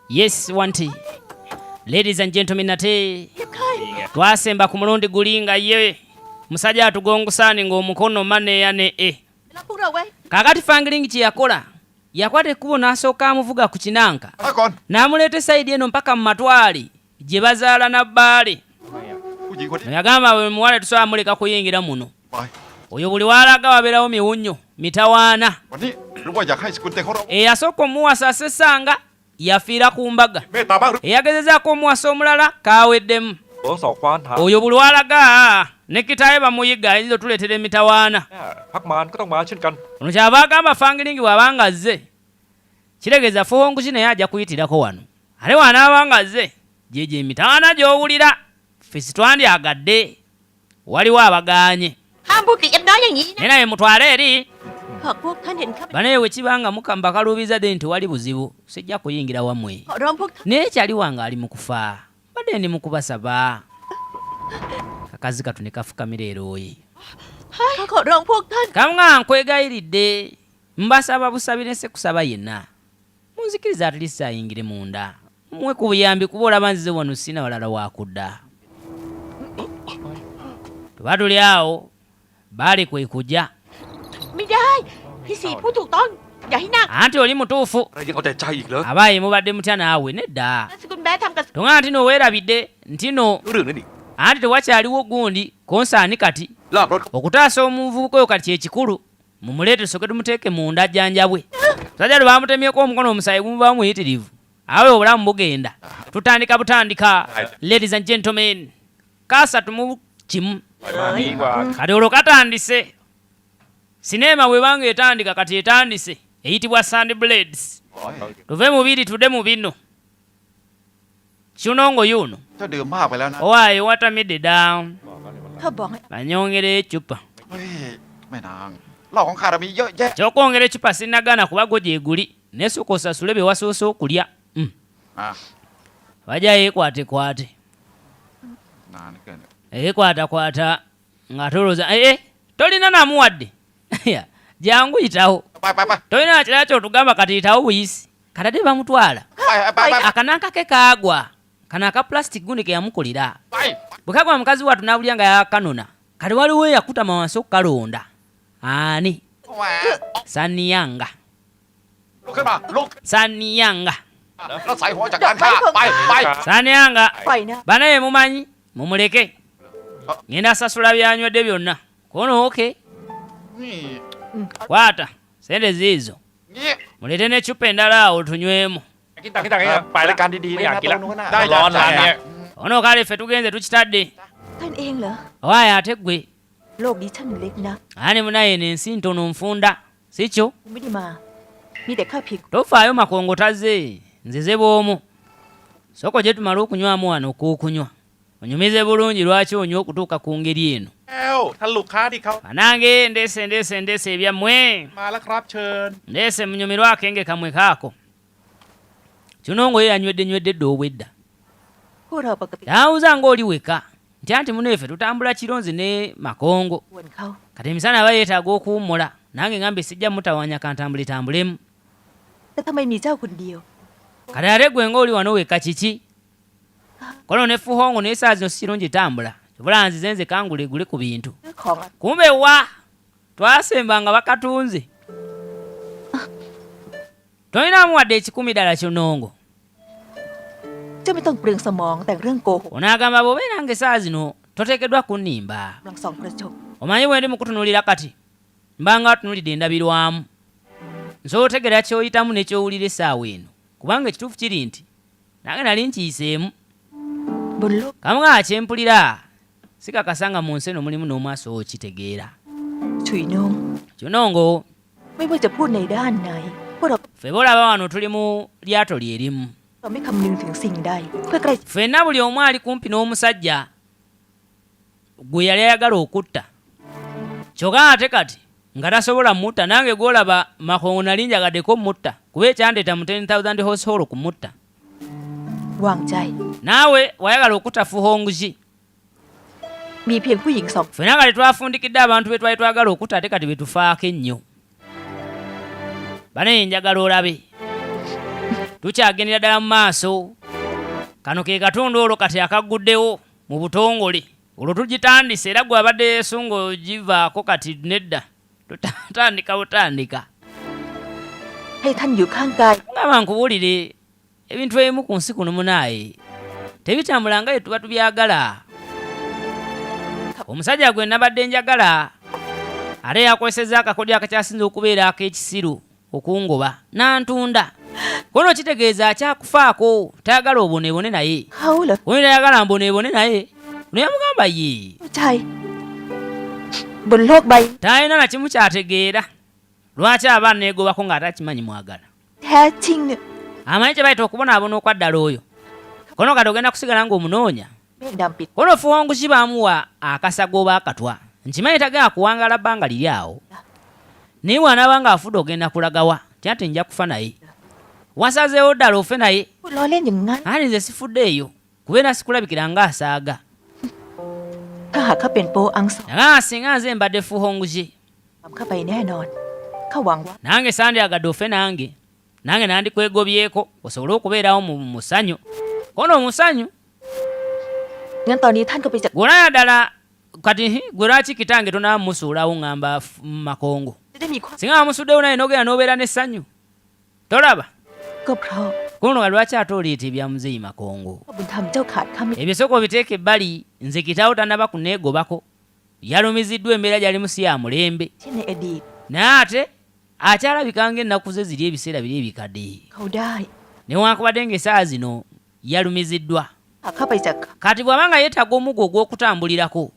Yes, wanti. Ladies and gentlemen, nate twasemba ku mulundi gulinga ye musajja atugongusani ng'omukono mane yane kakati fangilingi kyeyakola yakwata ekkubo n'asooka amuvuga ku kinanka n'amuleeta sayidi eno mpaka mu matwali gye bazaala nabbaale yagamba bwe muwala tusobola muleka kuyingira muno oyo buli walaga wabeerawo miwunyo mitawaana eyasooka omuwasa asesanga yafiira ku mbaga eyagezezaako omuwasa omulala kaweddemu oyo buli walaga ne kitaawe bamuyiga ayinza otuleetera emitawaana ono kyava agamba fangiringi bw'abanga azze kiregeeza fuhonguki naye ajja kuyitirako wano ate wanaabanga azze gyegyo emitawaana gy'owulira ffe sitwandyagadde waliwo abagaanye naye naye mutwale eri banaye wekibanga mukama bakaluubiza dde nti wali buzibu sijja kuyingira wammwe naye kyali wange ali mu kufa badde ndi mu kubasaba akazi katu ne kafukamira erooyi kamwa nkwegayiridde mbasaba busabire nse kusaba yenna munzikiriza atilisi ayingire munda mwe ku buyambi kuba olaba nzize wano sina walala wakudda tuba tuli awo baali kwe kujja anti oli mutuufu abaayi mubadde mutya naawe nedda tonga nti noweerabidde ntino anti tewakyaliwo gundi konsaani kati okutaasa omuvubuka oyo kati kyekikulu mumuleete tusoke tumuteeke munda jjanjabwe sajja lwe bamutemyeko omukono omusayi gumuba muyitirivu awe obulamu bugenda tutandika butandika ladies and gentlemen kasatu mu kimu kati olwo katandise sinema bwebanga etandika kati etandise eyitibwa Sandblades tuve mu biri tudde mu bino Chunongo yuno owaayo watamidde dda banyongera ecupa kyokwongera ecupa sinagana kuba gwo gyeguli nesooka osasule bye wasoose okulya wajja yeekwatekwate yeekwatakwata nga toloza tolina namuwadde jangu yitawo tolina nakirala kyotugamba kati yitawo buyisi katadde bamutwala akananka ke kaagwa kana aka plastic gundi ke yamukolera bwe kagwa mukazi wattu n'abulya nga yakanona kati waliwo yakutama wansi okukalonda ani saniyanga saniyanga banaye mumanyi mumuleke ngenda sasula byanywedde byonna kono oke kwata sente ziizo mulete n'ecupa endala awo tunywemu ono kale ffe tugenze tukitadde owaayo ate ggwe ani munaye n'ensi ntono nfunda sikyo tofaayo makongo tazze nzize bw'omu soko gye tumala okunywamu wano okukunywa onyumize bulungi lwaki onywa okutuuka ku ngeri eno anange ndeese ebyammwe ndeese munyumirwa akenge kamwe kaako Chunongo ye yanywedde dda obwedda yawuza ng'oli weka nti anti muneefe tutambula kironzi ne makongo kati emisana aba yeetaaga okuwummula nange ngambe sijja mutawanya kantambulitambulemu kati ate gwe ng'oli wano weka kiki kono ne fuhongo naye saa zino si kirungi tambula kibula nzize nze kangulegule ku bintu kumbe wa twasemba nga bakatunze tolinamu wadde ekikumi ddala Chunongo onaagamba bw'obeera ng'esaawa zino toteekeddwa kunnimba omanyi bwe ndi mu kutunuulira kati mbanga watunulidde endabirwamu nsobola otegeera ky'oyitamu n'ekyowulira essaawa eno kubanga ekituufu kiri nti nange nali nkiyiseemu kamwe akyempulira sikakasanga mu nsi eno mulimu n'omwaso okitegeera Chunongo ffe bolaba wano tuli mu lyato lyerimu ffenna buli omu ali kumpi n'omusajja gwe yali ayagala okutta kyokka ate kati nga tasobola mutta nange gwolaba makongo nali njagaddeko mutta kuba ekyandeeta mu 10,000 household kumutta naawe wayagala okutta fuhonguki ffenna kati twafundikidde abantu be twali twagala okutta ate kati betufaako ennyo banaye njagala olabe tukyagendera ddala mu maaso. Kano ke katundu olwo kati akaguddewo mu butongole. Olwo tugitandise era gwe abadde yesunga ogivaako kati nedda. Tutandika butandika. Ngamba nkubuulire ebintu ebimu ku nsi kuno munaaye tebitambula nga tuba tubyagala. Omusajja gwe nabadde njagala ate yakozesezza akakodyo akakyasinza okubeera ak'ekisiru okungoba n'antunda. Kono kitegeeza akyakufaako tayagala oboneebone naye. Oyo tayagala mboneebone naye. Naye amugamba ye talina na kimu kyategeera. Lwaki abaana neegobako ng'atakimanyi mwagala. Amanyi kye bayita okubonaabona okwaddala oyo. Kono kati ogenda kusigala ng'omunoonya. Kono fuwonguzi baamuwa akasago oba akatwa. Nkimanyi tagenda kuwangala bbanga liri awo. Naye bw'anaaba ng'afudde ogenda kulagawa tyati nja kufa naye. Wasazeewo ddala ofe naye. Ali nze sifuddeeyo kubeera sikulabikira ng'asaaga. Naga singa nze mbadde fuwonguzi. Nange sandyagadde ofe nange nandikwegobyeko osobole okubeerawo mu musanyu. Kono omusanyu gwolaya ddala kati gwe lwaki kitange tonaaba musuulawo ngamba makongo. Singa wamusuddewo naye n'ogenda n'obeera n'essanyu tolaba. Kuno lwaki ate oliita ebya muzeeyi makongo. Ebisoko biteeka ebbali nze kitaawo tanaba kuneegobako. Yalumiziddwa embeera gy'alimu si ya mulembe. Naye ate akyalabika ng'ennaku ze ziri ebiseera biri ebikadde. Newankubadde ng'essaawa zino yalumiziddwa. Kati bw'aba nga yeetaaga omuggo ogw'okutambulirako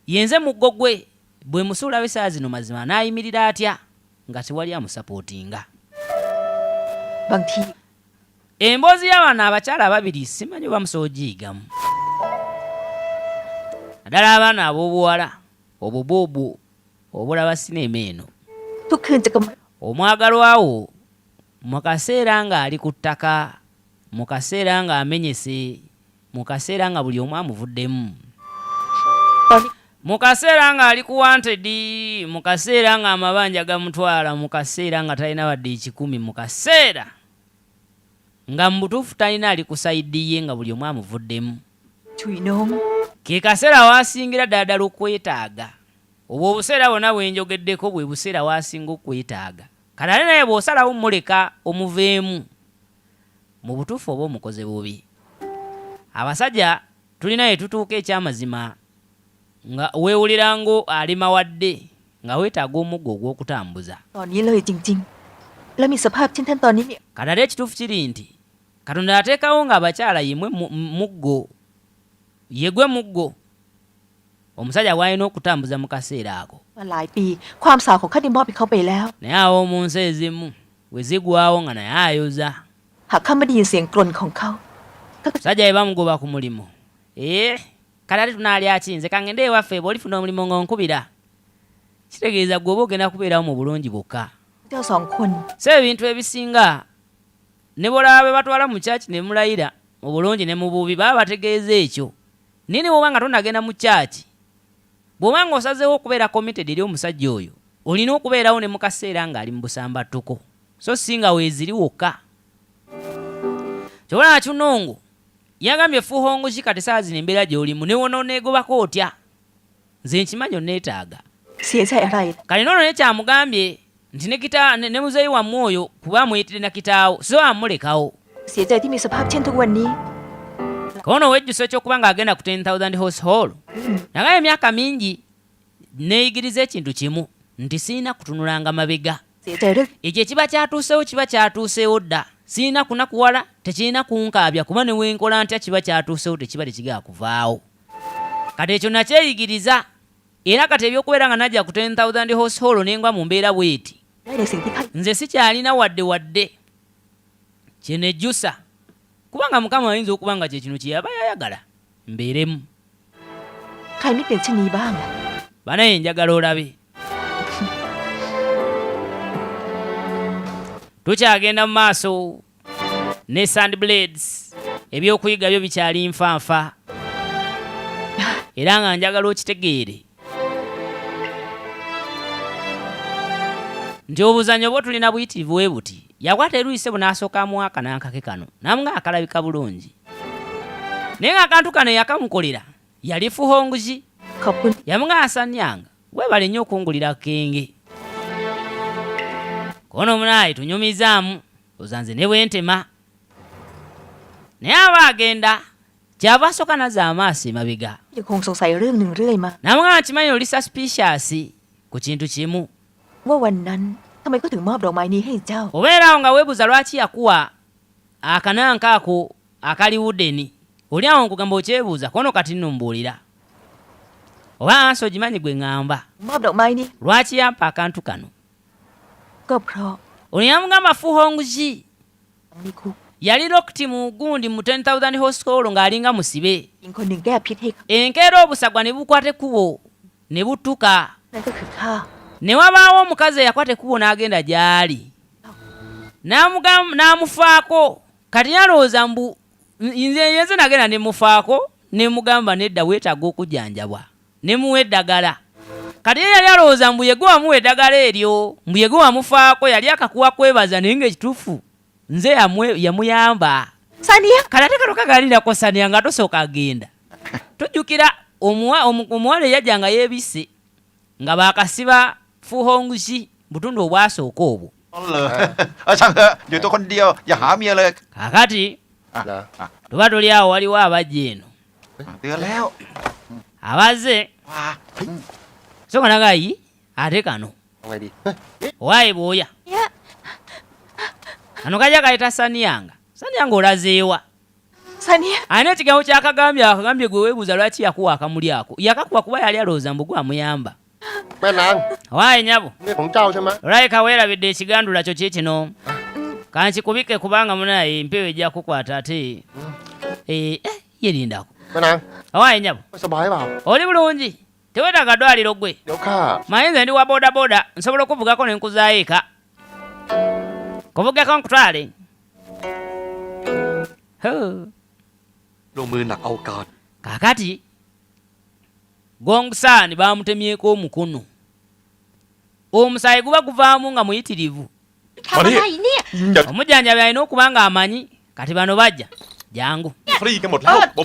yenze muggo gwe bwe musuulawo essaawa zino mazima n'ayimirira atya nga tewali amusapootinga. Emboozi y'abaana abakyala ababiri simanyi bamusobola ogiyigamu. Naddala abaana ab'obuwala obuboobu obulaba sinema eno. Omwagalwa wo mu kaseera ng'ali ku ttaka, mu kaseera ng'amenyese, mu kaseera nga buli omu amuvuddemu, mu kaseera ng'ali ku wanted, mu kaseera ng'amabanja gamutwala, mu kaseera nga talina wadde ekikumi, mu kaseera nga mu butuufu talina ali ku sayidi ye nga buli omu amuvuddemu. Ke kaseera waasingira ddala okwetaaga. Obwo obuseera bwonna bwe njogeddeko bwe buseera waasinga okwetaaga. Kati ate naye bw'osalawo muleka omuveemu mu butuufu oba omukoze bubi. Abasajja tulina ye tutuuka ekyamazima nga weewulira ngo ali mawadde nga weetaaga omuggo ogw'okutambuza. Kati ate ekituufu kiri nti Katonda ateekawo ng'abakyala yemwe muggo, yegwe muggo omusajja gw'alina okutambuza mu kaseera ako. Naye awo mu nsi ezimu we zigwawo nga naye ayoza. Omusajja we bamugoba ku mulimu. Kale ate tunaalya ki? Nze kangende ewaffe bw'olifuna omulimu ng'onkubira. Kitegeeza gwe oba ogenda kubeerawo mu bulungi bwokka. So ebintu ebisinga ne bw'olaba be batwala mu kyaki ne mulayira mu bulungi ne mu bubi baba bategeeza ekyo. Nini bw'oba nga tonagenda mu kyaki, bw'oba nga osazeewo okubeera committed eri omusajja oyo, olina okubeerawo ne mu kaseera ng'ali mu busambattuko, so si nga weeziri wokka. Kyolaba Kinongo yagambye fuuhongoki kati saa zino embeera gy'olimu ne wona oneegobako otya. Nze nkimanyi onneetaaga. Kale noono ne kyamugambye nti ne muzeeyi wammwe oyo kuba amuyitire na kitaawo so amulekawo. Kono wejjusa ekyokuba ng'agenda ku 10,000 household. Naye emyaka mingi neeyigiriza ekintu kimu nti siina kutunulanga mabega. Ekyo kiba kyatuusewo dda. Siina kunakuwala, tekirina kunkaabya kuba ne wenkola ntya kiba kyatuusewo tekiba tekigenda kuvaawo. Kati ekyo nakyeyigiriza era kati ebyokubeera nga najja ku 10,000 household nengwa mu mbeera bweti. Nze sikyalina wadde kyenejjusa. Kubanga Mukama ayinza okuba nga kye kino kye yaba yayagala mbeeremu. Banaye njagala olabe. Tukyagenda mu maaso ne Sandblades, ebyokuyiga byo bikyali nfanfa era nga njagala okitegeere nti obuzannyo bwo tulina buyitirivu bwe buti. Yakwata eruyise bunasooka Mwaka n'ankake kano namunga akalabika bulungi. Naye ng'akantu kano yakamukolera yali Fuhonguzi. Yamunga asanyanga webale nnyo okungulira kenge. Kono munaye tunyumizaamu ozanze ne bwentema. Naye aba agenda kyava asooka naza amaaso emabega. Namunga nkimanyi oli suspicious ku kintu kimu. Obeerawo nga weebuuza lwaki yakuwa akananka ako akali wudeni. Oli awo nkugamba okyebuuza kono kati nno mbuulira. Oba ansi ogimanyi gwe ŋŋamba. Lwaki yampa akantu kano? Oli yamugamba Fuhonguzi. Yali locked mu gundi mu 10,000 horsepower ng'alinga musibe. Enkeera obusagwa ne bukwata ekkubo ne buttuka. Ne wabaawo omukazi eyakwata ekkubo n'agenda gy'ali. N'amufaako. Kati yalowooza mbu nze nagenda ne mufaako ne mugamba nedda weetaaga okujjanjabwa. Ne muwa eddagala. Kati yali alowooza mbu yegwe wamuwa eddagala eryo. Mbu yegwe wamufaako yali akakuwa kwebaza naye ng'ekituufu nze yamuyamba. Sania kati ate kano kagalirako Sania nga tosooka agenda. Tujjukira omuwala eyajjanga yeebisse nga baakasiba Fuhonguzi butundu obwasooka obwo. Kakati tuba tuli awo waliwo abajja eno abazze so kanagayi ate kano waayi bwoya kano kajja kayita Sanianga olazeewa. Alina ekigambo kyakagambye gwe weebuuza lwaki yakuwa akamuli ako. Yakakuwa kuba yali alowooza mbu gwamuyamba. Waayi nyabo olabika weerabidde ekigandula kyo kikino kankikubike kubanga munaye empewo ejja kukwata ate yerindako. Waayi nyabo oli bulungi teweetaaga ddwaliro gwe. Manyi nze ndi wa bodaboda nsobola okuvugako ne nkuzaayo eka. Kuvugako nkutwale. Kakati Gongsan bamutemyeko omukono. Omusaayi guba guvaamu nga muyitirivu. Omujjanjabi alina okuba nga amanyi kati bano bajja jangu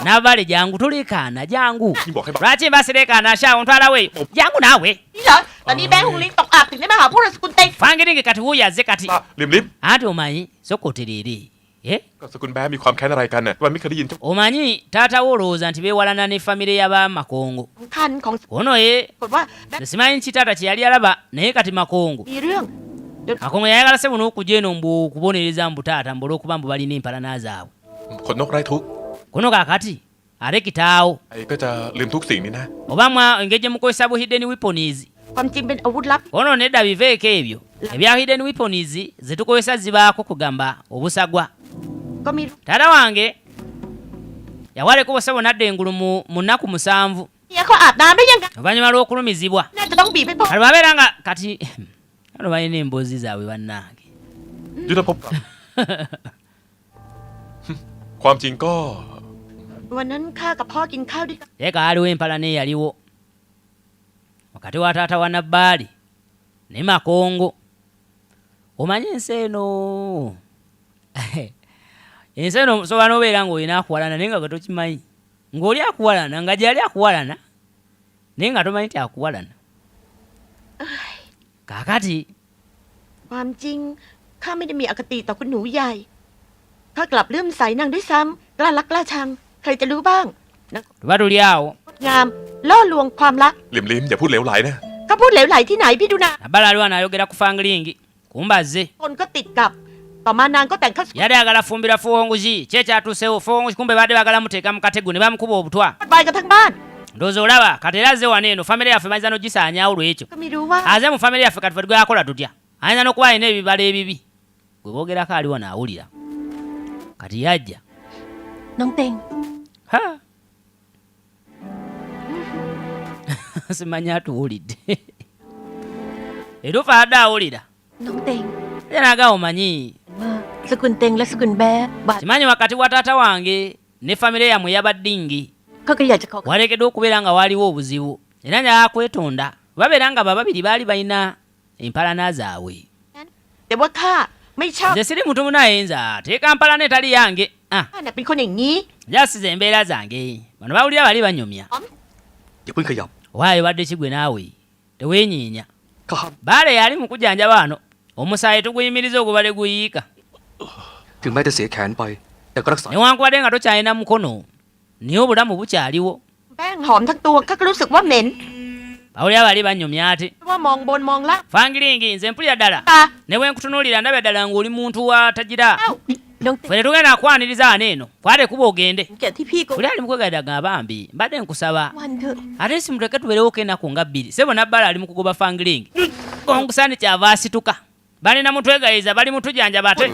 nabale jangu tulekaana jangu lwaki mbasirekana ashawo ntwala weeyo jangu naawe fangiringe kati wuyaze kati ati omanyi sokoterere omanyi taata wo olowooza nti beewalana ne famire y'Abamakongo ono simanyi kitaata kye yali alaba naye kati Makongo Makongo yayagala se buno okujja eno mbu okubonereza mbu taata mbu olw'okuba mbu balina empalana zaabwe kono kakati ate kitaawo oba engeri gye mukozesa bu hidden weapons ono nedda biveeko ebyo ebya hidden weapons ze tukozesa zibaako kugamba obusagwa. Taata wange yawaleko obusabo nadda engulu mu nnaku 7 oluvannyuma lw'okulumizibwa kati babeera nga kati ano balina emboozi zaabwe bannange. Teeka aliwo empalana eyaliwo wakati wa taata wa Nabbaali ne Makongo. Omanyi ensi eno ensi eno osobola n'obeera ng'olina akuwalana naye nga gwe tokimanyi ng'oli akuwalana nga gyali akuwalana naye nga tomanyi nti akuwalana. Kakati ความจริงข้าไม่ได้มีอคติต่อคุณหนูใหญ่ข้ากลับเลื่อมใสนางด้วยซ้ำกล้ารักกล้าชังใครจะรู้บ้าง tuba tuli awo งามล่อลวงความรัก ลิมอย่าพูดเหลวไหลนะ ข้าพูดเหลวไหลที่ไหนพี่ดูนะ Nabbaali aliwo anayogera ku fangiringi kumbaze คนก็ติดกับต่อมานางก็แต่งเข้า yali ayagala fumbira Fuhonguzi kyekyatuusewo Fuhonguzi kumbe badde baagala muteeka mu katego ne bamukuba obutwa ไปกันทั้งบ้าน ndowooza olaba kati era azze wano eno famire yaffe mayinza n'ogisaanyaawo lwekyo ก็ไม่รู้ว่า aze mu famire yaffe kati fe tugerakola tutya ayinza n'okuba alina ebibala ebibi gwe boogerako aliwo n'awulira kati yajja น้องเต็ง simanyi atuwulidde era ofa adde awulira น้องเต็ง era naga omanyi ว่าสกุลเต็งและสกุลแบ๊บาด kimanyi wakati wa taata wange ne famire yammwe ey'Abaddingi เขาก็อยากจะขอ walekedde okubeera nga waliwo obuzibu era njagala kwetonda babeera nga bababiri baali balina empalana zaabwe แต่ว่าข้าไม่ชอบ nze siri muntu munayinza ate Kampala netali yange ข้าน่ะเป็นคนอย่างนี้ jasize embeera zange bano bawulira bali banyumya อย่าเพิ่งขยับ waayo badde kigwe naawe teweenyiinya ข้าห้าม baale yali mu kujanjaba wano omusaayi tuguyimiriza ogubale guyiika ถึงแม้จะเสียแขนไป แต่ก็รักษา newankubadde nga tokyalina mukono naye obulamu bukyaliwo แป้งหอมทั้งตัวข้าก็รู้สึกว่าเหม็น bawulira bali banyumya ate ว่ามองบนมองล่าง fangiringi nze mpulira ddala ตา ne bwe nkutunuulira ndabya ddala ng'oli muntu watagira เอ้าน้อง ffe tetugenda kukwaniriza ano eno kwate kuba ogende แกที่พี่ก็ buli ali mukwegaddaga bambi mbadde nkusaba วันเถอะ ate si muteke tubeerewo kenako nga bbiri sebo nabbala ali mu kugoba fangiringi gongusaani kyava asituka balina mutwegayiza bali mutujanjaba ate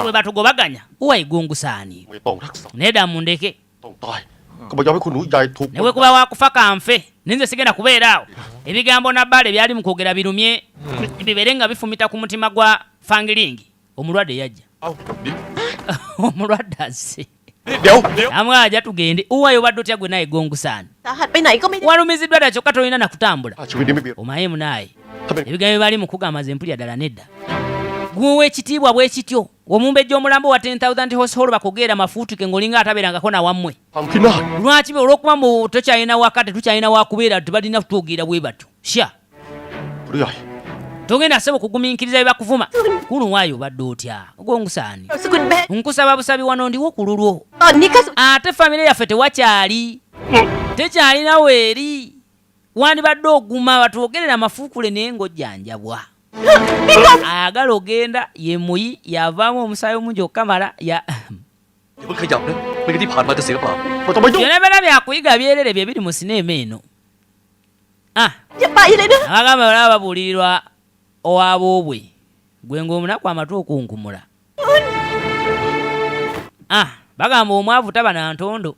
bwe batugobaganya uwayi gongusaani ไม่ต้องรักษา nedda mundeke ต้องตายก็ไม่ยอมให้คุณหนูใหญ่ถูก ne bwe kuba wakufa kanfe ninze sigenda kubeera awo ebigambo nabbala ebyali mu kwogera birumye bibeere nga bifumita ku mutima gwa fangiringi omulwadde yajja เอ้าเดี๋ยว omulwadde azze เดี๋ยว amwaja tugende uwayo obadde otya gwe naye gongusaani สาหัสไปไหนก็ไม่ได้ walumiziddwa dda kyokka tolina nakutambula ชีวิตนี้ไม่มี omaye munaye ถ้าเป็น ebigambo bali mu kugamba ze mpulya ddala nedda gwewa ekitiibwa bwe kityo omumbejja omulambo wa 10,000 household bakugeera mafuutuke ng'olinga atabeerangako nawammwe ความพินาศ lwaki be olw'okuba mu tokyalina waka tetukyalina wakubeera tebalina kutwogerera bwe batyo sha ผู้ใหญ่ togenda sebo kugumiikiriza bye bakuvuma kunu waayo obadde otya ogongusaani สกุลแม่ nkusaba busabi wano ndiwo ku lulwo ตอนนี้ข้า ate famire yaffe tewakyali tekyalinawo eri wandibadde oguma batwogerera mafuukule naye ng'ojjanjabwa ayagala ogenda ye muyi yavaamu omusaayi omungi okukamala อย่าเพิ่งขยับนะไม่งั้นที่ผ่านมาจะเสียเปล่า ไม่ต้องมายุ่ง byonna byonna byakuyiga byerere bye biri mu sineema eno อย่าไปเลยนะ abagamba balaba babuulirirwa owaboobwe gwe ng'omunaku amatu okunkumula bagamba omwavu taba na ntondo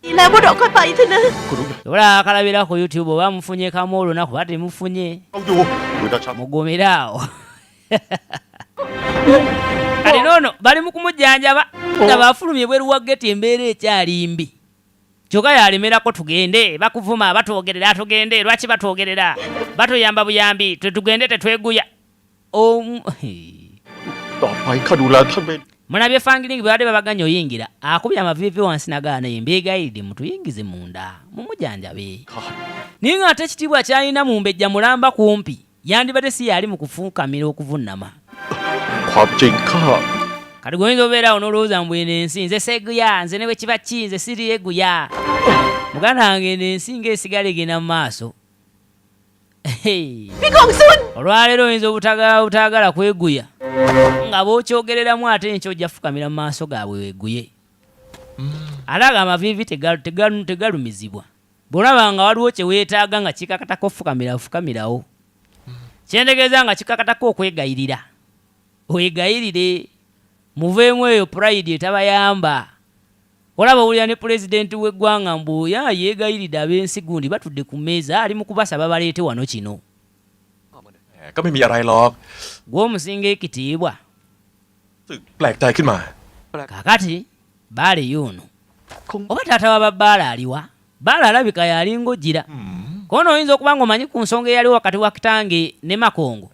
ดีแล้วพวกเราค่อยไปเถอะนะ คุณหนูใหญ่ obalaba akalabira ku youtube oba mufunye kamu olunaku ba temufunye ต้องอยู่ดูดักชัน mugomeraawo kati noono bali mu kumujjanjaba nga bafulumye bweru wa geti embeera ekyali mbi kyokka yalemerako tugende bakuvuma batwogerera tugende lwaki batwogerera batuyamba buyambi tetugende tetweguya ต่อไปข้าดูแลท่านเป็น mulabye fangiringi bwe badde babaganya oyingira akubye amaviivi wansi nagaana ye mbeegayiride mutuyingize munda mumujjanjabe ข้า naye ng'ate ekitiibwa kyalina mu mbejja mulamba kumpi yandibadde si yali mu kufuukamira okuvunnama ความจริงข้า kati goyinza obeerawo n'olowooza mu bwene ensi nze seguya nze ne bwe kiba ki nze siriyeguya muganda wange eno ensi ng'esigala egenda mu maaso พี่กองซุน olwaleero oyinza obutagala kweguya nga bw'okyogereramu ate nkyojja fukamira mu maaso gaabwe weeguye alaga amaviivi tegalumizibwa bw'olaba nga waliwo kye weetaaga nga kikakatako fukamirawo kyentegeeza nga kikakatako okwegayirira wegayirire muveemu eyo pride etabayamba olaba owulira ne pulezidenti w'eggwanga mbu yeegayiridde ab'ensi gundi batudde ku mmeeza ali mu kubasaba baleete wano kino ก็ไม่มีอะไรหรอก gw'omusinga ekitiibwa สึกแปลกใจขึ้นมา kakati baale y'ono คง oba taata wa babbaala aliwa baala alabika yalinga ojjira kono oyinza okuba nga omanyi ku nsonga eyaliwo wakati wa kitange ne makongo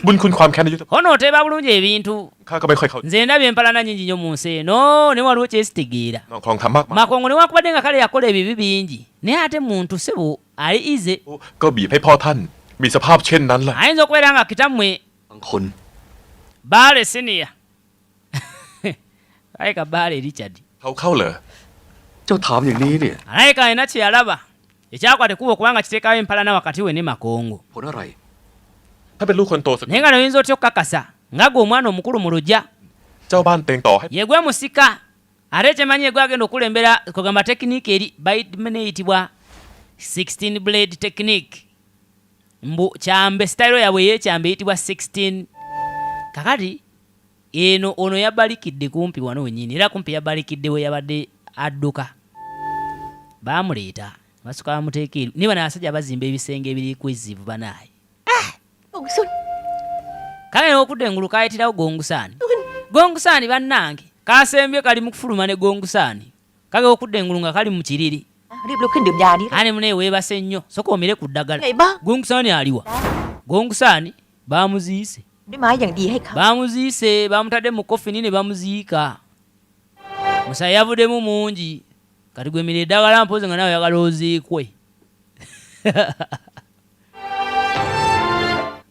บุญคุณความแค้นในยุทธ kono oteeba bulungi ebintu ข้าก็ไม่ค่อยเข้า nze ndabye empalana nyingi nnyo mu nsi eno ne waliwo kyesitegeera น้องคลองทำมากมาย makongo newankubadde nga kale yakola ebibi bingi naye ate muntu sebo ali ize ก็บีบให้พ่อท่านมีสภาพเช่นนั้นแหละ ayinza okubeera nga kitammwe บางคน baale siniya alayika baale richard เขาเข้าเหรอ เจ้าถามอย่างนี้เนี่ย alayika alina kye yalaba ekyakwata kuba okubanga kiteekawo empalana wakati we ne makongo ผลอะไร ถ้าเป็นลูกคนโตสัก naye nga noyinza otya okukakasa nga gwe omwana omukulu mu lujja เจ้าบ้านเต็งต่อให้ ye gwe musika ate kyemanyi ye gwe agenda okulembera kugamba tekiniki eri bayitibwa 16 blade technique mbu kyambe sitayiro yabwe yekyambe eyitibwa 16 kakati eno ono yabalikidde kumpi wano wenyini era kumpi yabalikidde we yabadde adduka bamuleeta basuka bamuteeka eri niba n'abasajja bazimba ebisenge ebiri kwezivu banaaye กองซุน kale n'okudda engulu kayitirawo gongusaani bannange kasembye kali mu kufuluma ne gongusaani kage okudda engulu nga kali mu kiriri รีบลุกขึ้นดื่มยานี้ ani munaye weebase nnyo soka omire ku ddagala ไงบ้าง gongusaani aliwa gongusaani bamuziise ด้วยไม้อย่างดีให้เขา bamuziise bamutadde mu kofini ne bamuziika musaayi yavuddemu mungi kati gwe mira eddagala mpozi nga nawe oyagala oziikwe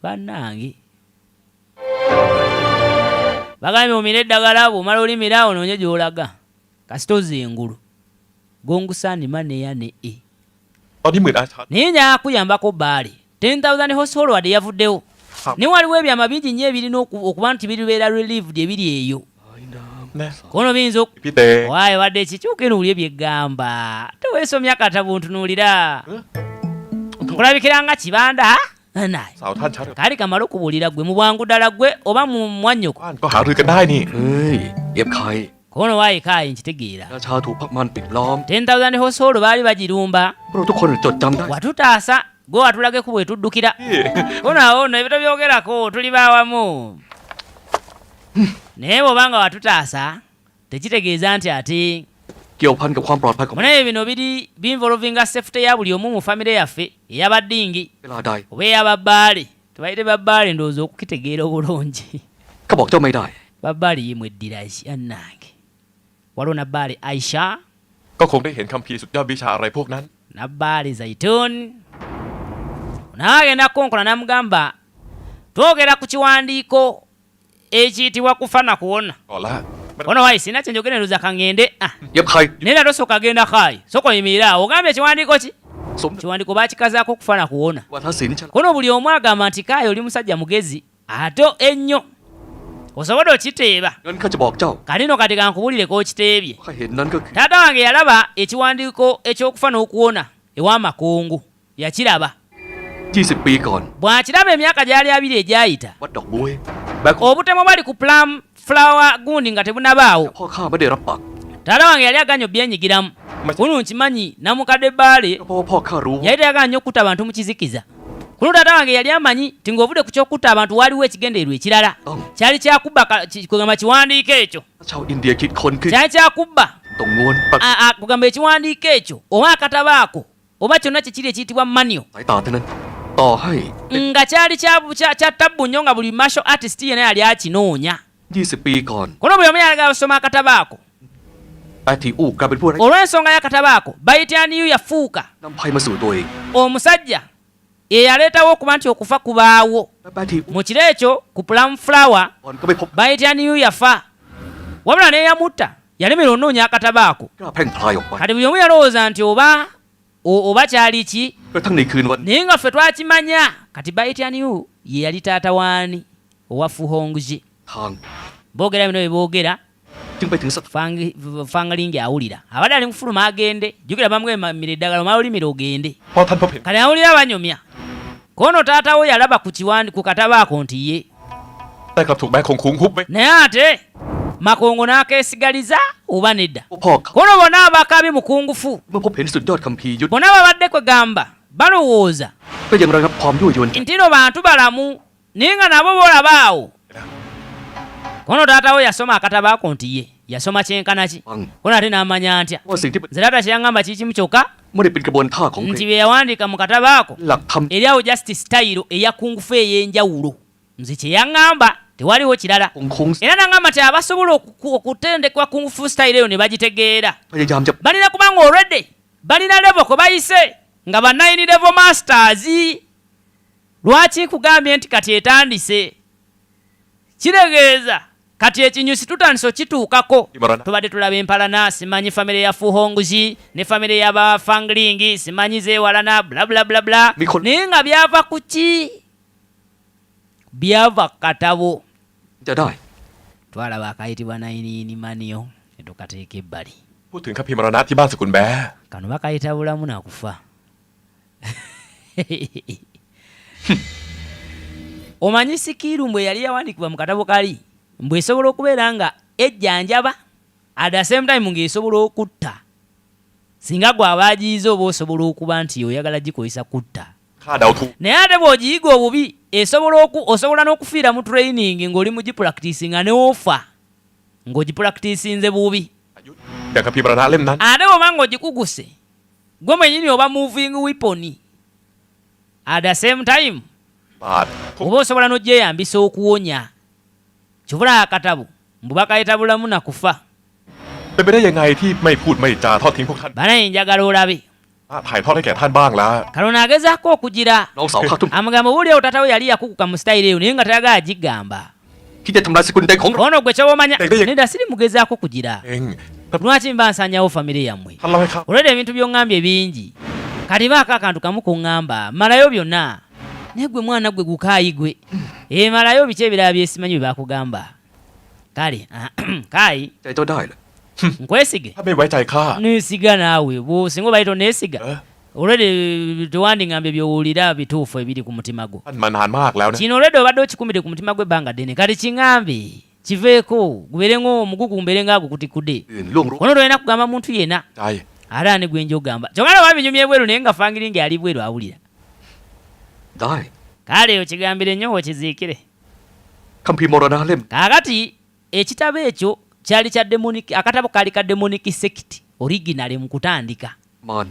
bannange bagambye omira eddagala bw'omala olimira onoonye gy'olaga kasita oza engulu gongusandima neya ne e ตอนนี้10,000 อาชัน naye nyakuyambako baale 10,000 household yavuddewo naye waliwo ebyama bingi nnyo ebirina okuba nti biribeera relieved ebiri eyo แน่ kono biyinza พี่เต waaye wadde ekikyukinuulye byeggamba teweesomya katabu ntunuulira kulabikira nga kibanda naye สาวท่านชัด kaali kamala okubuulira gwe mu bwangu ddala gwe oba mu mwannyoko บ้านก็หารือกันได้นี่ เฮ้ยเอียบไข่ kono waayi kaayi nkitegeera ราชาถูกพวกมันปิดล้อม 10,000 household baali bagirumba พวกเราทุกคนจดจำได้ watutaasa gwe watulageko bwe tuddukira พี่ kono awo nno ebyo tobyogerako tuli baawamu naye bw'obanga watutaasa tekitegeeza nti ate เกี่ยวพันกับความปลอดภัยของ munaye bino biri binvolvinga sefute ya buli omu mu famire yaffe ey'abaddingi เวลาใด oba ey'ababbaale tubayite babbaale ndowooza okukitegeera obulungi เขาบอกเจ้าไม่ได้ babbaale yemwe eddira annange waliwo nabbaale aisha ก็คงได้เห็นคัมภีร์สุดยอดวิชาอะไรพวกนั้น nabbaale zaitun naagenda konkola namugamba twogera ku kiwandiiko ekiyitibwa kufa na kuwona ก่อนละ ono wayi sina kyenjogera ndoza kaŋŋende เอียบไข่ naye nate osooka agenda kaayi sooka oyimirira awo ogambye ekiwandiiko ki สม kiwandiiko baakikazaako okufa na kuwona วาทศิลป์ฉัน kono buli omu agamba nti kaayi oli musajja mugezi ate ennyo osobodde okiteeba งั้นข้าจะบอกเจ้า kalino kati kankubuulireko okiteebye ข้าเห็นนั้นก็คือ taata wange yalaba ekiwandiiko ekyokufa n'okuwona ew'amakungu yakiraba 20 ปีก่อน bw'akiraba emyaka gyali 2 egyayita วัดดอกบัวแบก obutemu bwali ku plum flower gundi nga tebunabaawo พ่อข้าไม่ได้รับปาก taata wange yali aganya obyenyigiramu kuno nkimanyi namukadde baale เพราะว่าพ่อข้ารู้ yali tayagala nnyo okutta abantu mu kizikiza kuno taata wange yali amanyi ti ng'ovudde ku kyokutta abantu waaliwo ekigendeerwa ekirala kyali kyakubba kugamba kiwandiiko ekyo ชาวอินเดียคิดค้นขึ้น kyali kyakubba ตรงง้วนปัก kugamba ekiwandiiko ekyo oba akatabo ako oba kyonna kikiri ekiyitibwa manio สายตาเท่านั้นต่อให้ nga kyali kya tabbu nnyo nga buli martial artist yenna yali akinoonya 20 ปีก่อน kuno buli omu yalagala basoma akatabo ako แปทีอู่กลายเป็นผู้ไร้ olw'ensonga y'akatabo ako bayitaniyu yafuuka นำภัยมาสู่ตัวเอง omusajja eyaleetawo okuba nti okufa kubaawo และแปทีอู่ mu kiro ekyo ku plum flower ก่อนก็ไปพบ bayitaniyu yafa wabula neyamutta yalemera onoonya akatabo ako กล้าแพร่งพลายออกไป kati buli omu yalowooza nti oba kyali ki กระทั่งในคืนวัน naye nga ffe twakimanya kati bayitaniyu ye yali taata waani owa fuhonguzi ทาง boogera bino bye boogera จึงไปถึงสถาน fangalingi awulira abadde ali mufuluma agende jjukira bamugambira eddagala omala olimira ogende พอท่านพบเห็น kale awulira abanyumya kono taata we yalaba ku katabo ako nti ye แต่กลับถูกแม่คงคุ้งคุบไหม naye ate makongo n'akeesigaliza oba nedda พ่อเขา kono bonna abakabi mukungufu เมื่อพบเห็นสุดยอดคัมภีร์ยุทธ bonna babadde kwegamba balowooza ก็ยังระงับความยั่วยวนใจ nti no bantu balamu naye nga nabo boolaba awo kono taata we yasoma akatabo ako nti ye yasoma kyenkana ki ฟัง kono ate n'amanya ntya ว่าสิ่งที่เป็น nze taata kyeyaŋŋamba kikimu kyokka ไม่ได้เป็นกระบวนท่าของ nti เกรด bye yawandiika mu katabo ako หลักธรรม eri awo just style eya kungufu ey'enjawulo nze kyeyaŋŋamba tewaliwo kirala คงคง era naŋŋamba ti abasobola okutendekwa kungufu style eyo ne bagitegeera พยายามจะ balina kubanga already balina level kwe bayise nga ba 9 level masters lwaki nkugambye nti kati etandise kiregeeza kati ekinyusi tutandise okituukako tubadde tulaba empalana simanyi famire ya fuhonguzi ne famire y'abafanglingi simanyi zeewalana bulabulabulabula naye nga byava ku ki byava katabo จะได้ twalaba akayitibwa nainini maniyo ne tukateeka ebbali พูดถึงคัมภีร์มรณะที่บ้านสกุลแบ kano bakayita bulamu nakufa omanyi sikiiru mbwe yali yawandiikibwa mu katabo kali mbwe esobola okubeera nga ejjanjaba at the same time ng'esobola okutta singa gwe abaagiyiza oba osobola okuba nti oyagala gikozesa kutta ข้าเดาถูก naye ate bw'ogiyiga obubi osobola n'okufiira mu training ng'oli mu gipulakitisinga neofa ng'ogipulakitisinze bubi อย่างคัมภีร์มรณะเล่มนั้น ate oba ng'ogikuguse gwe mwenyini oba moving weapon at the same time oba osobola n'ogyeyambisa okuwonya kibula akatabo mbu bakayita na kufa เป็นไปได้ยังไงที่ไม่พูดไม่จาทอดทิ้งพวกท่าน banaye njagala olabe ถ่ายทอดให้แก่ท่านบ้างแล้ว kalona agezaako okugira น้องสาวข้าทุ่ม amagambo buulyawo taata we yali yakukuka mu sitayiro eyo naye nga tayagala agigamba ที่จะทำลายสกุลแดงของเรา ono gwe kyobamanya nedda siri mugezaako kugira เอง lwaki mba nsanyawo famire yammwe ท่านเล่าให้ข้า olwedde ebintu by'oŋŋambye bingi kati baako akantu kamu kuŋŋamba malayo byonna naye gwe mwana gwe gukaayi gwe malayo biki ebirala byesimanyi bye baakugamba kale kaayi ใจเจ้าได้เหรอ nkwesige ถ้าไม่ไว้ใจข้า neesiga naawe singa obaito neesiga เออ olwedde tewandiŋambye byowulira bituufu ebiri ku mutima gwo ท่านมานานมากแล้วนะ kino olwedde obadde okikumbire ku mutima gwe ebbanga ddene kati kiŋambe kiveeko gubeerenga omugugu mbeerenga agukutikudde อื่นล่วงรู้ ono tolina kugamba muntu yenna ใจ ate ani gwe njogamba kyokka laba binyumya ebweru naye nga fangiringi ali bweru awulira ได้ kale okigambire nnyo okiziikire คัมภีร์มรณะเล่ม kaakati ekitabo ekyo kyali kya demonic akatabo kaali ka demonic sect original mu kutandika มาร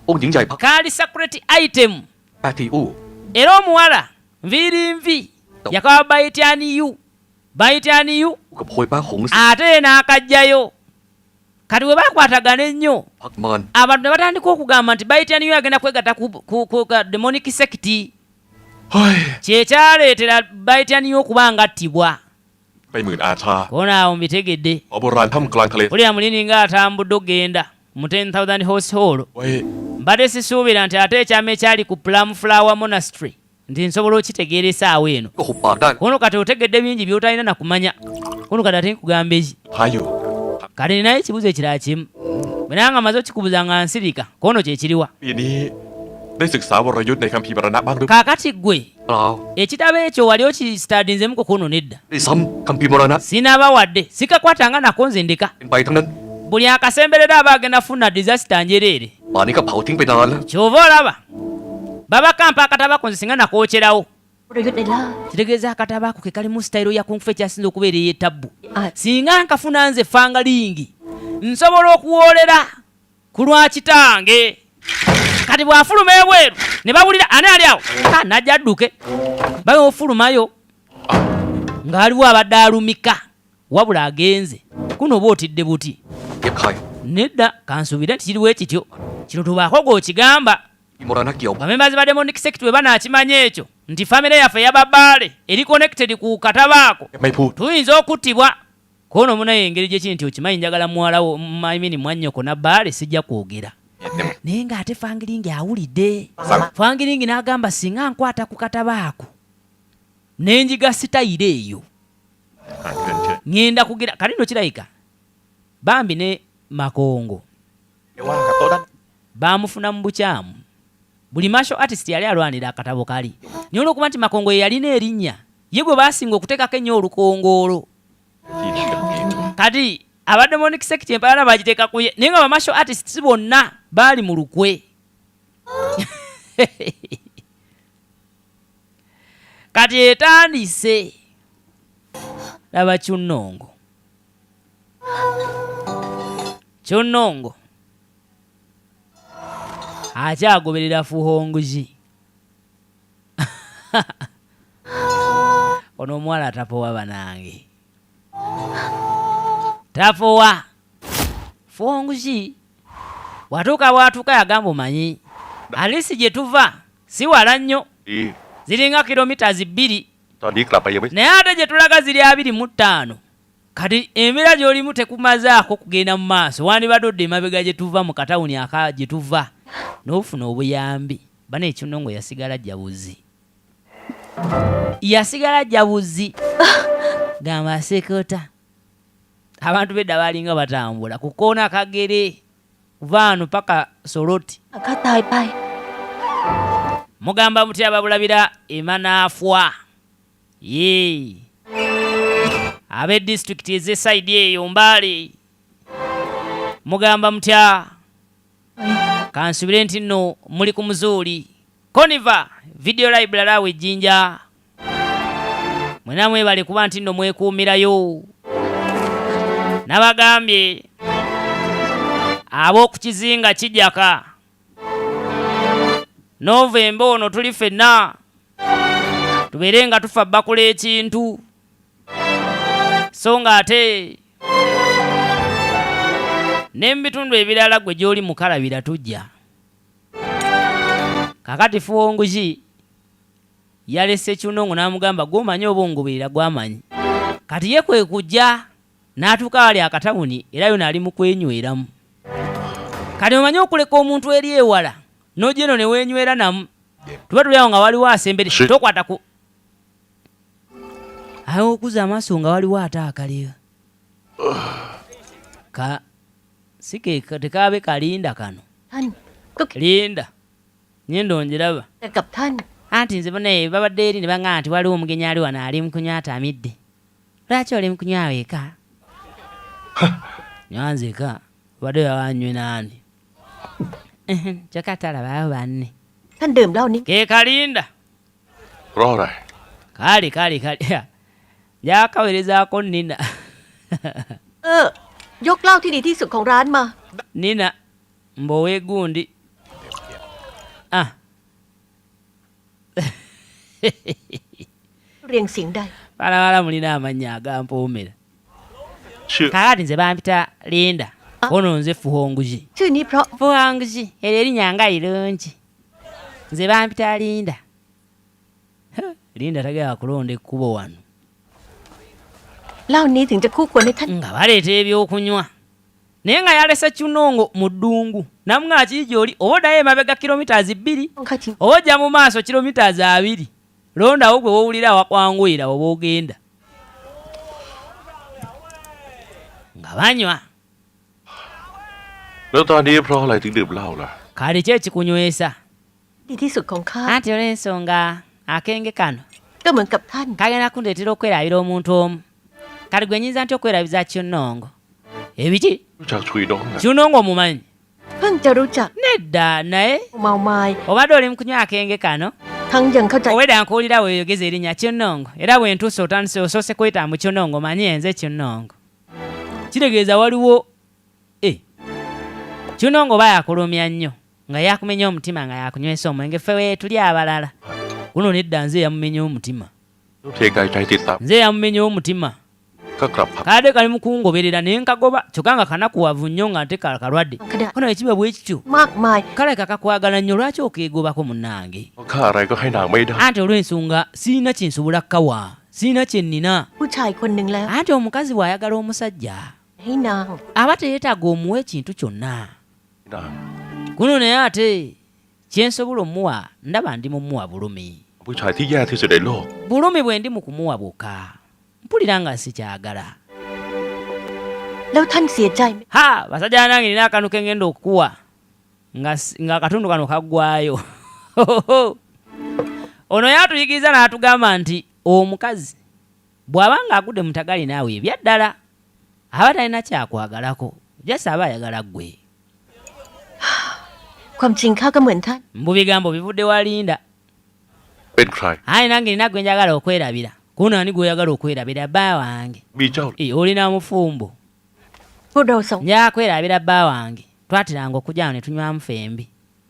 องค์หญิงใหญ่พัก kaali sacred item แปทีอู้ era omuwala nviirinvi yakaba bayitaniyu กับโพยป้าหงส์ ate n'akajjayo kati we baakwatagana ennyo พักมาร abantu ne batandika okugamba nti bayitaniyu agenda kwegatta ku demonic sect เฮ้ย kyekyaleetera bayitaniyu okuba nga attibwa ไปหมื่นอาชา koona awo mbitegedde หมอโบราณถ้ำกลางทะเล olya mulini ng'atambudde ogenda mu 10,000 horse hall ไว้ mbadde sisuubira nti ate ekyama ekyali ku plum flower monastery nti nsobola okitegeera essaawa eno ก็หุบปากได้ kono kati otegedde bingi by'otalina na kumanya kono kati ate nkugamba eki ท้ายอยู่ kati ninayo ekibuzo ekirala kimu bwe naye nga maze okikubuza nga nsirika kono kyekiriwa ปีนี้ได้ศึกษาวรยุทธ์ในคัมภีร์มรณะบ้างหรือ kaakati ggwe เปล่า ekitabo ekyo wali okisitaadinzemuko kono nedda ด้วยซ้ำคัมภีร์มรณะ sinaba wadde sikakwatanga nako nze ndeka เป็นไปทั้งนั้น buli akasemberera aba agenda funa disasita njereere ป่านนี้ก็เผาทิ้งไปนานแล้ว kyova olaba babakampa akatabo ako nze singa nakookerawo ประยุทธ์ในล่า kitegeeza akatabo ako ke kalimu sitayiro ya kungfu ekyasinza okubeera ey'ettabbu Ah. singa nkafuna nze fangalingi nsobola okuwoolera ku lwa kitange kati bw'afuluma ebweru ne bawulira ani ali awo najja adduke babe ofulumayo ng'aliwo abadde alumika wabula agenze kuno oba otidde buti เก็บไข่ nedda kansuubire nti kiriwo ekityo kino tubaako gw'okigamba มีมรณะเกี่ยว bamembazi ba demonic sect bwe banaakimanya ekyo nti famire yaffe yababaale eri connected ku katabo ako ไม่พูด tuyinza okuttibwa kono munayo engeri gyekiri nti okimanyi njagala muwalawo maimini mwannyoko nabbaale sijja kwogera naye ng'ate fangiringi awulidde fangiringi n'agamba singa nkwata ku katabo ako nenjiga sitayiro eyo ห่างเกินเชื่อ ŋŋenda kugira kati nno kirabika bambi ne makongo เดี๋ยวว่ากับโต๊ะนั้น baamufuna mu bukyamu buli martial artist yali alwanira akatabo kali naye olwokuba nti makongo ye yalina erinnya ye gwe baasinga okuteekako ennyo olukongoolo ที่นี่เป็นที่ kati aba demonic sect empalana bagiteeka ku ye naye nga ba martial artists bonna baali mu lukwe kati etandise laba kyunnongo akyagoberera fuhonguzi ono omuwala atapowa banange tapowa fuhonguzi watuuka bwatuuka yagamba omanyi alisi gye tuva si wala nnyo ดี ziringa kilomitazi 2 ตอนนี้กลับไปยังไม่ naye ate gye tulaga ziri 25 kati embeera gy'olimu tekumazaako kugenda mu maaso wandibadde odde emabega gye tuva mu katawuni aka gye tuva n'ofuna obuyambi bana ekinnongo yasigala jabuzi gamba asekota abantu bedda balinga batambula ku koona akagere kuva ano paka soloti ข้าตายไป mugamba mutya babulabira emanaafwa ye abe district ez'esayidi eyo mbaale mugamba mutya kansubire nti nno muli ku muzuuli Koniva video library awe ejjinja mwena mwebale kuba nti nno mwekuumirayo nabagambye ab'oku kizinga kijaka Novemba ono tuli ffenna tubeere nga tufa bakula ekintu so nga ate ne mu bitundu ebirala gwe gy'oli mukalabira tujja. Kakati Fuwonguzi yalese Kinongo n'amugamba gw'omanyi oba ongoberera gw'amanyi. Kati ye kwe kujja n'atuuka wali akatawuni era yona ali mu kwenyweramu. Kati omanyi okuleka omuntu eri ewala n'ojja eno ne weenywera namu. Tuba tuli awo nga waliwo asembere tokwata ku awo okuza amaaso nga waliwo ate akaliyo. Sike tekaabe kalinda kano. Linda. Nyendo onjiraba. Anti nze bone babadde eri ne baŋŋamba nti waliwo omugenyi ali wano ali mu kunywa atamidde. Lwaki oli mu kunywa weka? Nyanzeka. Obadde wanywe nani? Kyokka talabaawo banne. Ke kalinda. Kale. Yakawerezaako Nina. ยกเหล้าที่ดีที่สุดของร้านมา Nina mbowe gundi. Ah. เรียงเสียงใด Bala mulina amannya agampoomera. Kakati nze bampita Linda. Ono nze Fuwonguzi. ชื่อนี้เพราะ Fuwonguzi eryo erinnya nga irungi. Nze bampita Linda. Linda tagala kulonda ekkubo wano. เหล้านี้ถึงจะคู่ควรให้ท่าน Nga baleeta ebyokunywa. Naye nga yalese Kinongo mu ddungu. Namugamba kiri gy'oli oba oddayo emabega kilomitazi 2 oba ojja mu maaso kilomitazi 2. Londawo gwe wowulira awakwanguyira oba ogenda. Nga banywa. แล้วตอนนี้เพราะอะไรถึงดื่มเหล้าล่ะ Kale ki ekikunywesa? ดีที่สุดของข้า Anti olw'ensonga akenge kano ก็เหมือนกับท่าน kagenda kundeetera okwerabira omuntu omu. Kale gwe nnyinza nti okwerabiza Kinongo? Ebiki? รู้จักชุยน้องนะ Kinongo omumanyi? เพิ่งจะรู้จัก Nedda naye เมาไม้ obadde oli mu kunywa akenge kano ทั้งยังเข้าใจ owedda nkuwulira weeyogeza erinnya Kinongo era bwe ntuuse otandise osoose kweta mu Kinongo manyi nze Kinongo. Kitegeeza waliwo Kinongo oba yakulumya nnyo nga yakumenya omutima nga yakunywesa omwenge ffe weetuli abalala. Guno nedda nze yamumenya omutima. เทกายใจติดตาม Nze yamumenya omutima. ก็กลับพัก Kadde kali mu kungoberera naye nkagoba kyokka nga kanakuwavu nnyo nga nte kalwadde. Kono ekiba bwe kityo. มากมาย Kale kakakwagala nnyo lwaki okeegobako munnange? เพราะข้าอะไรก็ให้นางไม่ได้ Anti olw'ensonga sirina kye nsobola kkawa. Sirina kye nnina. ผู้ชายคนหนึ่งแล้ว Anti omukazi bw'ayagala omusajja ให้นาง aba teyeetaaga omuwa ekintu kyonna. นาง Kuno naye ate kye nsobola omuwa ndaba ndi mu muwa bulumi. ผู้ชายที่แย่ที่สุดในโลก Bulumi bwe ndi mu kumuwa bwokka. Mpulira nga sikyagala. แล้วท่านเสียใจไหม Ha! Basajja nange nina akantu ke ngenda okukuwa nga akatundu kano kaggwayo. Ono yatuyigiriza n'atugamba nti omukazi bw'aba ng'agudde mu tagali naawe ebya ddala aba talina kyakwagalako jasi aba ayagala ggwe. ความจริงข้าก็เหมือนท่าน Mbu bigambo bivudde wa Linda. เป็นใคร Ayi nange nina gwe njagala okwerabira. Kuno ani gw'oyagala okwerabira bba wange? มีเจ้า Olina mufumbo. พวกเราสอง Njagala kwerabira bba wange. Twatiranga okujja wano ne tunywamu fembi.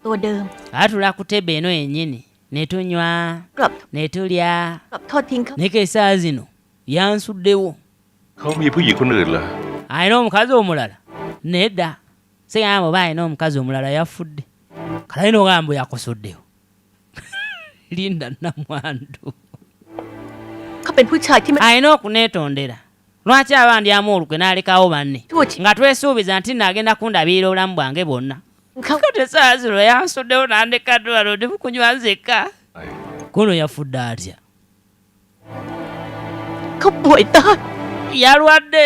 ตัวเดิม Atula ku ttebe eno yennyini ne tunywa กลับ ne tulya กลับทอดทิ้งเขา naye esaawa zino yansuddewo. เขามีผู้หญิงคนอื่นเหรอ Alina omukazi omulala? Nedda. Sigamba oba alina omukazi omulala yafudde. Kale alina ogamba yakosoddewo. Linda Namwandu. เขาเป็นผู้ชายที่ไม่ Alina okuneetondera. Lwaki aba ndyamu olukwe n'alekawo banne ชั่วชิ nga twesuubiza nti naagenda kundabirira obulamu bwange bwonna. เขา Kati esaawa zino yansuddewo n'andeka ddwala ndi mukunywa nzekka. ไอ้ Kuno yafudde atya? เขาป่วยตาย Yalwadde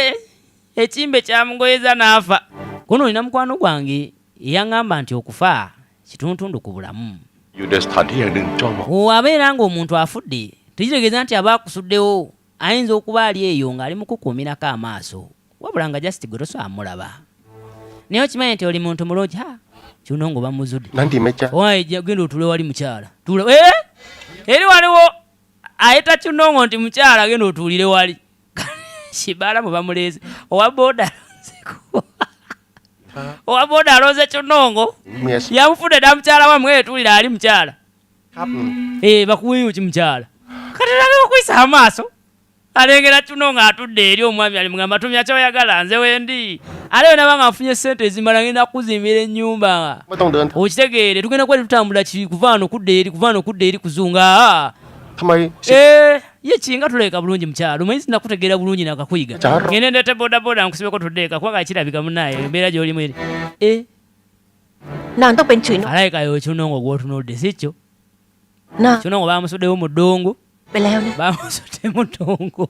ekimbe kyamugoyeza n'afa. Kuno olina mukwano gwange eyaŋŋamba nti okufa kituntundu ku bulamu. อยู่ในสถานที่แห่งหนึ่งจ้องมอง Abeera ng'omuntu afudde tekitegeeza nti aba akusuddewo ayinza okuba ali eyo ng'ali mu kukuumirako amaaso wabula nga just gwe tosobola mulaba. Naye okimanyi nti oli muntu mulungi Kinongo bamuzudde. นั่นดีไหมจ๊ะ Owaye genda otule wali mukyala. Tula eri waliwo ayita Kinongo nti mukyala genda otuulire wali. Kibala mwe bamuleeze. Owa boda aloze Kinongo เมีย yamufudde dda mukyala wamwe etuulira ali mukyala. ครับ Bakuweyo ki mukyala? Kati akwisa amaaso alengera Kyuno ng'atudde eri omwami ali mugamba tumya kyoyagala nze wendi ate we naba nga nfunye ssente ezimala ngenda kuzimbira ennyumba okitegeere tugenda kuba tutambula kuva wano kudda eri kuzunga ye kinga tuleka bulungi mukyalo manyi sinakutegeera bulungi nakakuyiga ngende ndete bodaboda nkusibeko tuddeeka kubaga kirabika munaye embeera gy'olimu eri นางต้องเป็นฉุยนก alayika yo Kyuno gw'otunudde si kyo นาง Kyuno bamusuddewo mu ddongo ไปแล้วนะ bamusudde mu ddongo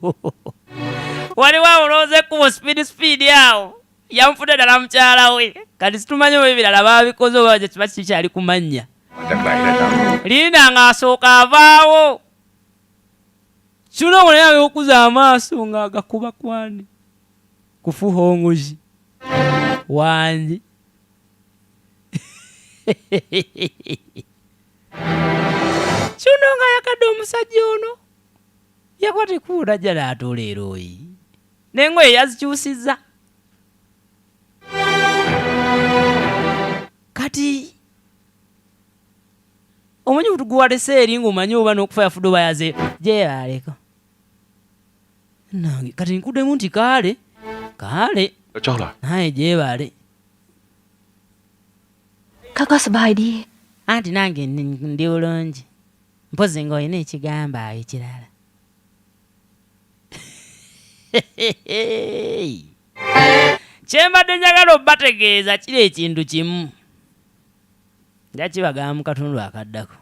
waliwo awulooza ekkubo sipiidi awo yamufudde ddala mukyala we kati situmanyi oba ebirala baabikoze oba kiba kikyali ku mannya Linda ng'asooka avaawo Kyuno bwe naye okuza amaaso ng'agakuba kwani kufuhongozi wangi Kyuno nga yakadde omusajja ono yakuba tekuwuula jjala ate leero oyi n'engoye yazikyusizza kati omanyi butuguwalese eri ng'omanyi oba n'okufa yafudde oba yaze gyeyaleko nange kati nkuddemu nti kaale naye gyebale ข้าก็สบายดี anti nange ndi bulungi mpozi ng'olina ekigamba awo ekirala kyembadde njagala obbategeeza kiri ekintu kimu nga kibagamba mu katundu akaddako